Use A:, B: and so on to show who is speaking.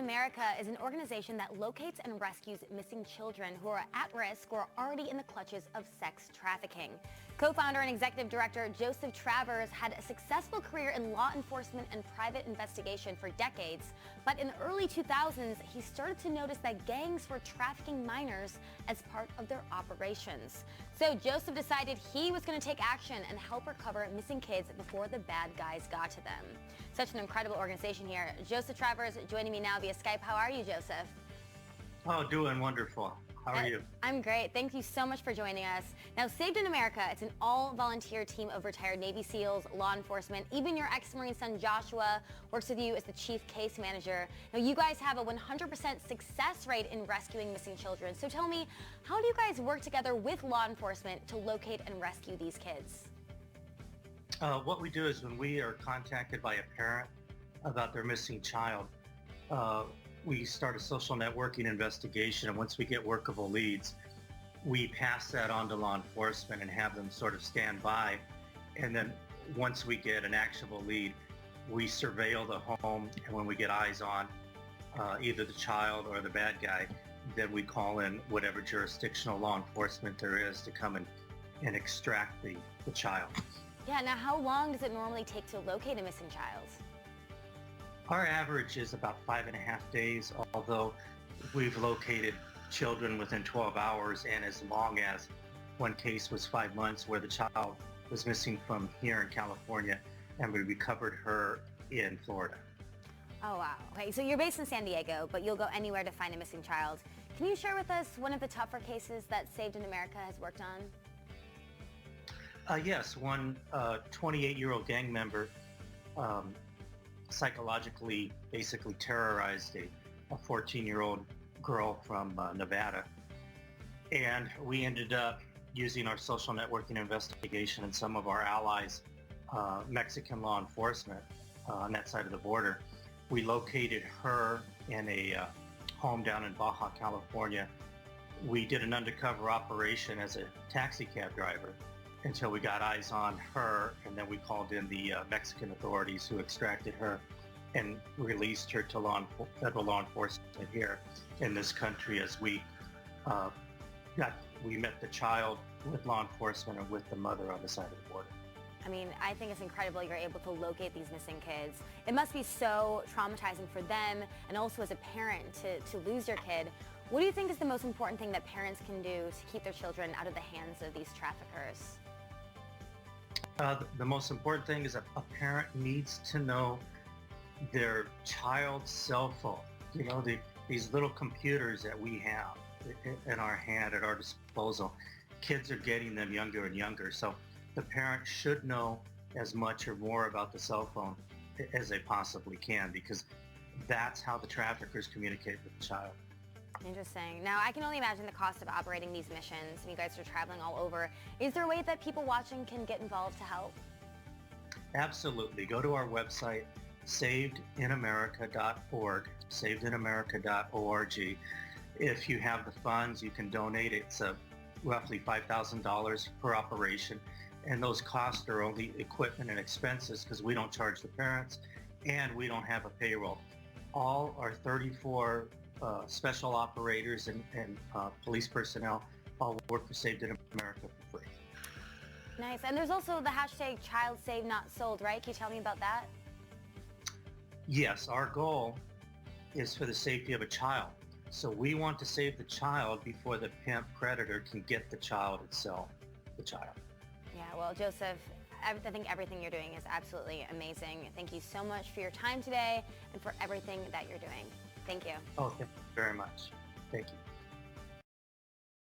A: SavedInAmerica is an organization that locates and rescues missing children who are at risk or are already in the clutches of sex trafficking. Co-founder and executive director Joseph Travers had a successful career in law enforcement and private investigation for decades, but in the early 2000s, he started to notice that gangs were trafficking minors as part of their operations. So Joseph decided he was going to take action and help recover missing kids before the bad guys got to them. Such an incredible organization here. Joseph Travers joining me now via Skype. How are you, Joseph?
B: Oh, doing wonderful. How are you?
A: I'm great. Thank you so much for joining us. Now, Saved in America, it's an all-volunteer team of retired Navy SEALs, law enforcement. Even your ex-Marine son, Joshua, works with you as the chief case manager. Now, you guys have a 100% success rate in rescuing missing children. So tell me, how do you guys work together with law enforcement to locate and rescue these kids?
B: What we do is when we are contacted by a parent about their missing child, we start a social networking investigation, and once we get workable leads, we pass that on to law enforcement and have them sort of stand by. And then once we get an actionable lead, we surveil the home, and when we get eyes on either the child or the bad guy, then we call in whatever jurisdictional law enforcement there is to come and extract the child.
A: Yeah, now how long does it normally take to locate a missing child?
B: Our average is about 5.5 days, although we've located children within 12 hours and as long as one case was 5 months where the child was missing from here in California and we recovered her in Florida.
A: Oh, wow. Okay, so you're based in San Diego, but you'll go anywhere to find a missing child. Can you share with us one of the tougher cases that Saved in America has worked on?
B: Yes, one 28-year-old gang member psychologically basically terrorized a 14-year-old girl from Nevada. And we ended up using our social networking investigation and some of our allies, Mexican law enforcement on that side of the border. We located her in a home down in Baja, California. We did an undercover operation as a taxi cab driver until we got eyes on her, and then we called in the Mexican authorities who extracted her and released her to federal law enforcement here in this country as we met the child with law enforcement and with the mother on the side of the border.
A: I mean, I think it's incredible you're able to locate these missing kids. It must be so traumatizing for them and also as a parent to lose your kid. What do you think is the most important thing that parents can do to keep their children out of the hands of these traffickers?
B: The most important thing is a parent needs to know their child's cell phone. You know, these little computers that we have in our hand at our disposal. Kids are getting them younger and younger, so the parent should know as much or more about the cell phone as they possibly can, because that's how the traffickers communicate with the child.
A: Interesting. Now, I can only imagine the cost of operating these missions, and you guys are traveling all over. Is there a way that people watching can get involved to help?
B: Absolutely. Go to our website, SavedInAmerica.org, SavedInAmerica.org. If you have the funds, you can donate. It's roughly $5,000 per operation, and those costs are only equipment and expenses because we don't charge the parents and we don't have a payroll. All our 34 special operators and police personnel all work for Saved in America for free.
A: Nice. And there's also the hashtag Child Saved Not Sold, right? Can you tell me about that?
B: Yes, our goal is for the safety of a child. So we want to save the child before the pimp predator can get the child itself, the child.
A: Yeah, well, Joseph, I think everything you're doing is absolutely amazing. Thank you so much for your time today and for everything that you're doing. Thank you.
B: Oh, thank you very much. Thank you.